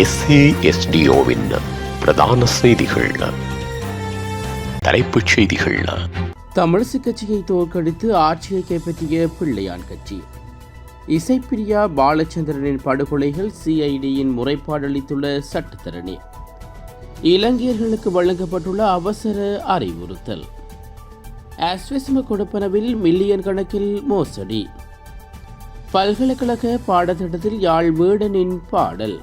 SASDOவின் பிரதான செய்திகள். தலைப்புச் செய்திகள். தமிழிசை கட்சியை தோற்கடித்து ஆட்சியை கைப்பற்றிய பிள்ளையான் கட்சி. இசைப்பிரியா பாலச்சந்திரனின் படுகொலைகள் CIDயின் முறைப்பாடு அளித்துள்ள சட்டத்தரணி. இலங்கையர்களுக்கு வழங்கப்பட்டுள்ள அவசர அறிவுறுத்தல். ஆஸ்வெஸ்ம கொடுப்பனவில் மில்லியன் கணக்கில் மோசடி. பல்கலைக்கழக பாடத்திட்டத்தில் யாழ் வேடனின் பாடல்.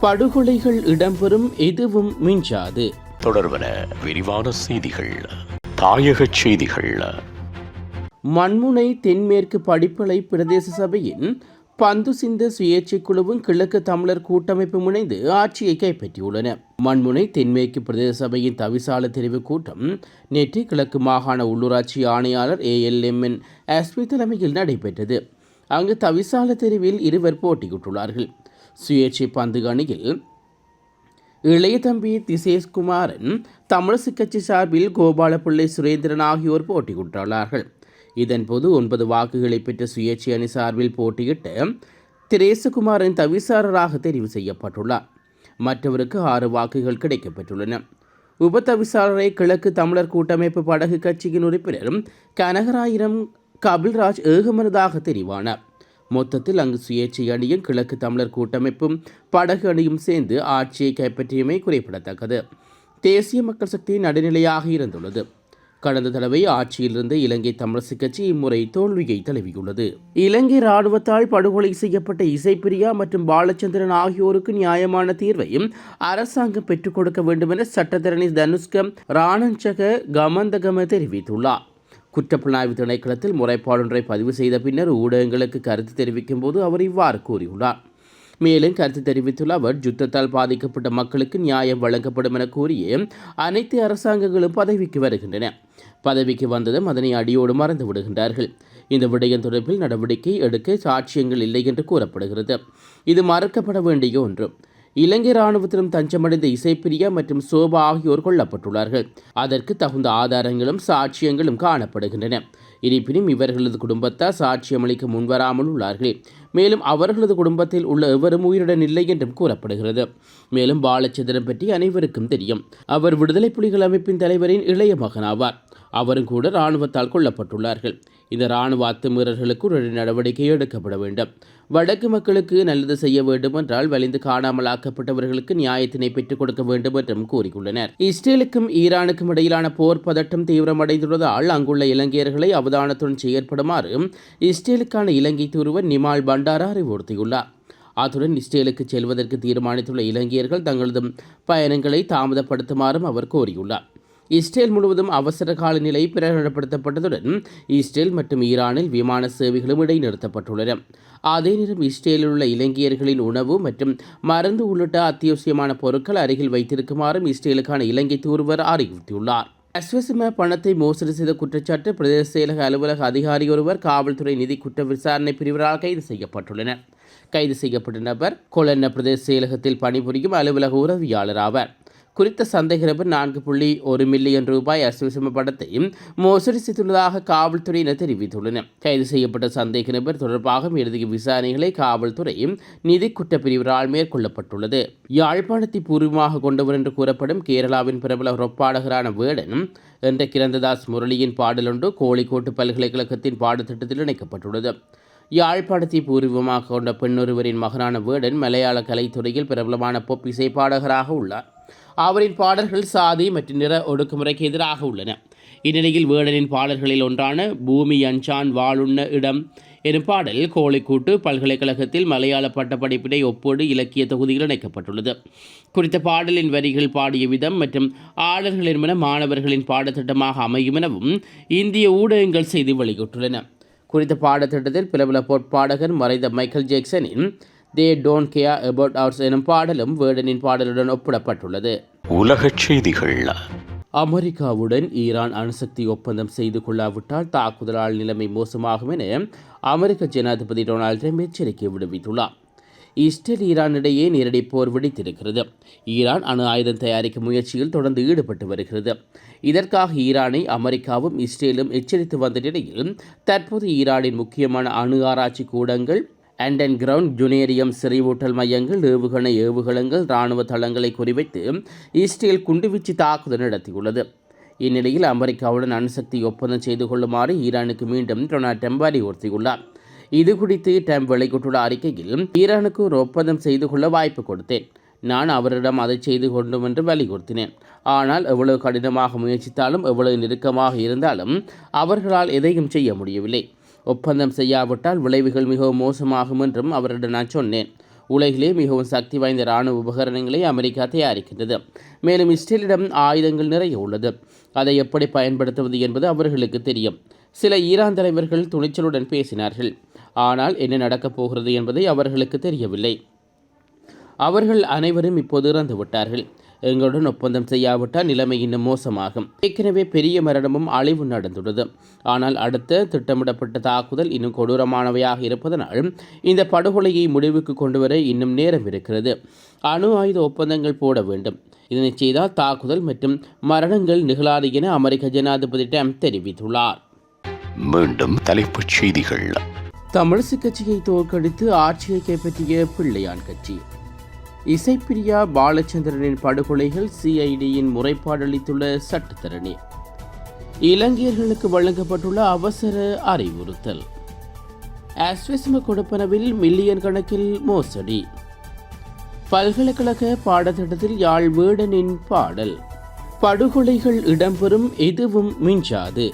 படுகொலைகள் இடம்பெறும், எதுவும் மிஞ்சாது. தொடர்வன விரிவான செய்திகள். தாயக செய்திகள். மண்முனை தென்மேற்கு படிப்பளை பிரதேச சபையின் பந்துசிந்த சுயேட்சை குழுவும் கிழக்கு தமிழர் கூட்டமைப்பும் இணைந்து ஆட்சியை கைப்பற்றியுள்ளன. மண்முனை தென்மேற்கு பிரதேச சபையின் தவிசாளர் தெரிவு கூட்டம் நேற்று கிழக்கு மாகாண உள்ளூராட்சி ஆணையாளர் ALMN அஸ்மி தலைமையில் நடைபெற்றது. அங்கு தவிசாளர் தெரிவில் இருவர் போட்டியிட்டுள்ளார்கள். சுயேட்சை பந்து அணியில் இளைய தம்பி திசேஷ்குமாரன், தமிழிசை கட்சி சார்பில் கோபாலப்பிள்ளை சுரேந்திரன் ஆகியோர் போட்டியிட்டுள்ளார்கள். இதன்போது 9 வாக்குகளை பெற்ற சுயேட்சை அணி சார்பில் போட்டியிட்ட திரேசகுமாரன் தவிசாளராக தெரிவு செய்யப்பட்டுள்ளார். மற்றவருக்கு 6 வாக்குகள் கிடைக்கப்பெற்றுள்ளன. உப தவிசாளரை கிழக்கு தமிழர் கூட்டமைப்பு படகு கட்சியின் உறுப்பினர் கனகராயிரம் கபில்ராஜ் ஏகமனதாக தெரிவானார். மொத்தத்தில் அங்கு சுயேட்சை அணியும் கிழக்கு தமிழர் கூட்டமைப்பும் படகு அணியும் சேர்ந்து ஆட்சியை கைப்பற்றியமை குறிப்பிடத்தக்கது. தேசிய மக்கள் சக்தி நடுநிலையாக இருந்துள்ளது. கடந்த தடவை ஆட்சியிலிருந்து இலங்கை தமிழிசை கட்சி இம்முறை தோல்வியை தழுவியுள்ளது. இலங்கை இராணுவத்தால் படுகொலை செய்யப்பட்ட இசைப்பிரியா மற்றும் பாலச்சந்திரன் ஆகியோருக்கு நியாயமான தீர்வையும் அரசாங்கம் பெற்றுக் கொடுக்க வேண்டும் என சட்டத்தரணி தனுஷ்க ராணஞ்சக கமந்தகம தெரிவித்துள்ளார். குற்றப்புலனாய்வு திணைக்களத்தில் முறைப்பாடொன்றை பதிவு செய்த பின்னர் ஊடகங்களுக்கு கருத்து தெரிவிக்கும் போது அவர் இவ்வாறு கூறியுள்ளார். மேலும் கருத்து தெரிவித்துள்ள அவர், யுத்தத்தால் பாதிக்கப்பட்ட மக்களுக்கு நியாயம் வழங்கப்படும் என கூறிய அனைத்து அரசாங்கங்களும் பதவிக்கு வருகின்றன. பதவிக்கு வந்ததும் அதனை அடியோடு மறந்து விடுகின்றார்கள். இந்த விடயம் தொடர்பில் நடவடிக்கை எடுக்க சாட்சியங்கள் இல்லை என்று கூறப்படுகிறது. இது மறுக்கப்பட வேண்டிய ஒன்று. இலங்கை இராணுவத்திலும் தஞ்சமடைந்த இசைப்பிரியா மற்றும் சோபா ஆகியோர் கொல்லப்பட்டுள்ளார்கள். அதற்கு தகுந்த ஆதாரங்களும் சாட்சியங்களும் காணப்படுகின்றன. இருப்பினும் இவர்களது குடும்பத்தார் சாட்சியம் அளிக்க முன்வராமல் உள்ளார்கள். மேலும் அவர்களது குடும்பத்தில் உள்ள எவரும் உயிருடன் இல்லை என்றும் கூறப்படுகிறது. மேலும் பாலச்சந்திரன் பற்றி அனைவருக்கும் தெரியும். அவர் விடுதலை புலிகள் அமைப்பின் தலைவரின் இளைய மகனாவார். அவரும் கூட இராணுவத்தால் கொல்லப்பட்டுள்ளார்கள். இந்த இராணுவ அத்துமீறல்களுக்கு ஒரு நடவடிக்கை எடுக்கப்பட வேண்டும். வடக்கு மக்களுக்கு நல்லது செய்ய வேண்டும் என்றால் வலிந்து காணாமல் ஆக்கப்பட்டவர்களுக்கு நியாயத்தினை பெற்றுக் கொடுக்க வேண்டும் என்றும் கூறியுள்ளனர். இஸ்ரேலுக்கும் ஈரானுக்கும் இடையிலான போர் பதட்டம் தீவிரமடைந்துள்ளதால் அங்குள்ள இலங்கையர்களை அவதானத்துடன் செயற்படுமாறு இஸ்ரேலுக்கான இலங்கை தூதுவர் நிமால் பண்டாரா அறிவுறுத்தியுள்ளார். அத்துடன் இஸ்ரேலுக்கு செல்வதற்கு தீர்மானித்துள்ள இலங்கையர்கள் தங்களது பயணங்களை தாமதப்படுத்துமாறும் அவர் கோரியுள்ளார். இஸ்ரேல் முழுவதும் அவசர கால நிலை பிரகடனப்படுத்தப்பட்டதுடன் இஸ்ரேல் மற்றும் ஈரானில் விமான சேவைகளும் இடைநிறுத்தப்பட்டுள்ளன. அதே நேரம் இஸ்ரேலில் உள்ள இலங்கையர்களின் உணவு மற்றும் மருந்து உள்ளிட்ட அத்தியாவசியமான பொருட்கள் அருகில் வைத்திருக்குமாறும் இஸ்ரேலுக்கான இலங்கை தூதுவர் அறிவுறுத்தியுள்ளார். அஸ்வசம பணத்தை மோசடி செய்த குற்றச்சாட்டு பிரதேச செயலக அலுவலக அதிகாரி ஒருவர் காவல்துறை நிதி குற்ற விசாரணை பிரிவினரால் கைது செய்யப்பட்டுள்ளனர். கைது செய்யப்பட்ட நபர் கொலன்ன பிரதேச செயலகத்தில் பணிபுரியும் அலுவலக உதவியாளர் ஆவார். குறித்த சந்தேக நபர் 4.1 மில்லியன் ரூபாய் அஸ்வசம பணத்தையும் மோசடி செய்துள்ளதாக காவல்துறையினர் தெரிவித்துள்ளனர். கைது செய்யப்பட்ட சந்தேக நபர் தொடர்பாக மேலதிக விசாரணைகளை காவல்துறையும் நிதி குற்ற பிரிவினரால் மேற்கொள்ளப்பட்டுள்ளது. யாழ்ப்பாணத்தை பூர்வமாக கொண்டவர் என்று கூறப்படும் கேரளாவின் பிரபல ரொப்பாடகரான வேடன் என்ற கிரந்ததாஸ் முரளியின் பாடலொன்று கோழிக்கோட்டு பல்கலைக்கழகத்தின் பாடத்திட்டத்தில் இணைக்கப்பட்டுள்ளது. யாழ்ப்பாணத்தை பூர்வமாக கொண்ட பெண்ணொருவரின் மகனான வேடன் மலையாள கலைத்துறையில் பிரபலமான பொப் இசை பாடகராக உள்ளார். அவரின் பாடல்கள் சாதி மற்றும் நிற ஒடுக்குமுறைக்கு எதிராக உள்ளன. இந்நிலையில் வேடனின் பாடல்களில் ஒன்றான பூமி அஞ்சான் வாழுண்ண இடம் எனும் பாடல் கோழிக்கூட்டு பல்கலைக்கழகத்தில் மலையாள பட்டப்படிப்பினை ஒப்போடு இலக்கிய தொகுதியில் இணைக்கப்பட்டுள்ளது. குறித்த பாடலின் வரிகள் பாடிய விதம் மற்றும் ஆடல்கள் என்பன மாணவர்களின் பாடத்திட்டமாக அமையும் எனவும் இந்திய ஊடகங்கள் செய்தி வெளியிட்டுள்ளன. குறித்த பாடத்திட்டத்தில் பிரபல பொற்பாடகர் மறைந்த மைக்கேல் ஜாக்சனின் they don't care about ours எனும் பாடலும் வேடனின் பாடலுடன் ஒப்பிடப்பட்டுள்ளது. உலகச் செய்திகள். அமெரிக்காவுடன் ஈரான் அணுசக்தி ஒப்பந்தம் செய்து கொள்ளாவிட்டால் தாக்குதலால் நிலைமை மோசமாகும் என அமெரிக்க ஜனாதிபதி டொனால்ட் ட்ரம்ப் எச்சரிக்கை விடுவித்துள்ளார். இஸ்ரேல் ஈரான் இடையே நேரடி போர் வெடித்திருக்கிறது. ஈரான் அணு ஆயுதம் தயாரிக்கும் முயற்சியில் தொடர்ந்து ஈடுபட்டு வருகிறது. இதற்காக ஈரானை அமெரிக்காவும் இஸ்ரேலும் எச்சரித்து வந்த நிலையில் தற்போது ஈரானின் முக்கியமான அணு ஆராய்ச்சி கூடங்கள் அண்ட் கிரவுண்ட் ஜுனேரியம் செறிவூட்டல் மையங்கள் ஏவுகணங்கள் இராணுவ தளங்களை குறிவைத்து இஸ்ரேல் குண்டுவீச்சு தாக்குதல் நடத்தியுள்ளது. இந்நிலையில் அமெரிக்காவுடன் அணுசக்தி ஒப்பந்தம் செய்து கொள்ளுமாறு ஈரானுக்கு மீண்டும் டொனால்ட் ட்ரம்ப் வலியுறுத்தியுள்ளார். இதுகுறித்து ட்ரம்ப் வெளியிட்டுள்ள அறிக்கையில், ஈரானுக்கு ஒரு ஒப்பந்தம் செய்து கொள்ள வாய்ப்பு கொடுத்தேன். நான் அவரிடம் அதை செய்து கொண்டும் என்று வலியுறுத்தினேன். ஆனால் எவ்வளவு கடினமாக முயற்சித்தாலும் எவ்வளவு நெருக்கமாக இருந்தாலும் அவர்களால் எதையும் செய்ய முடியவில்லை. ஒப்பந்தம் செய்யாவிட்டால் விளைவுகள் மிகவும் மோசமாகும் என்றும் அவரிடம் நான் சொன்னேன். உலகிலே மிகவும் சக்தி வாய்ந்த இராணுவ உபகரணங்களை அமெரிக்கா தயாரிக்கின்றது. மேலும் இஸ்ரேலிடம் ஆயுதங்கள் நிறைய உள்ளது. அதை எப்படி பயன்படுத்துவது என்பது அவர்களுக்கு தெரியும். சில ஈரான் தலைவர்கள் துணிச்சலுடன் பேசினார்கள். ஆனால் என்ன நடக்கப் போகிறது என்பதை அவர்களுக்கு தெரியவில்லை. அவர்கள் அனைவரும் இப்போது இறந்து விட்டார்கள். எங்களுடன் ஒப்பந்தம் செய்யாவிட்டால் நிலைமை இன்னும் மோசமாகும். ஏற்கனவே பெரிய மரணமும் அழிவு நடந்துள்ளது. ஆனால் அடுத்த திட்டமிடப்பட்ட தாக்குதல் இன்னும் கொடூரமானவையாக இருப்பதனால் இந்த படுகொலையை முடிவுக்கு கொண்டுவர இன்னும் நேரம் இருக்கிறது. அணு ஆயுத ஒப்பந்தங்கள் போட வேண்டும். இதனை செய்தால் தாக்குதல் மற்றும் மரணங்கள் நிகழாது என அமெரிக்க ஜனாதிபதி ட்ரம்ப் தெரிவித்துள்ளார். மீண்டும் தலைப்புச் செய்திகள். தமிழிசை கட்சியை தோற்கடித்து ஆட்சியை கைப்பற்றிய பிள்ளையான் கட்சி. இசைப்பிரியா பாலச்சந்திரனின் படுகொலைகள் சிஐடியின் முறைப்பாடு அளித்துள்ள சட்டத்தரணி. இலங்கையர்களுக்கு வழங்கப்பட்டுள்ள அவசர அறிவுறுத்தல். ஆஸ்வெஸ்ம கொடுப்பனவில் மில்லியன் கணக்கில் மோசடி. பல்கலைக்கழக பாடத்திட்டத்தில் யாழ் வேடனின் பாடல். படுகொலைகள் இடம்பெறும் எதுவும் மிஞ்சாது.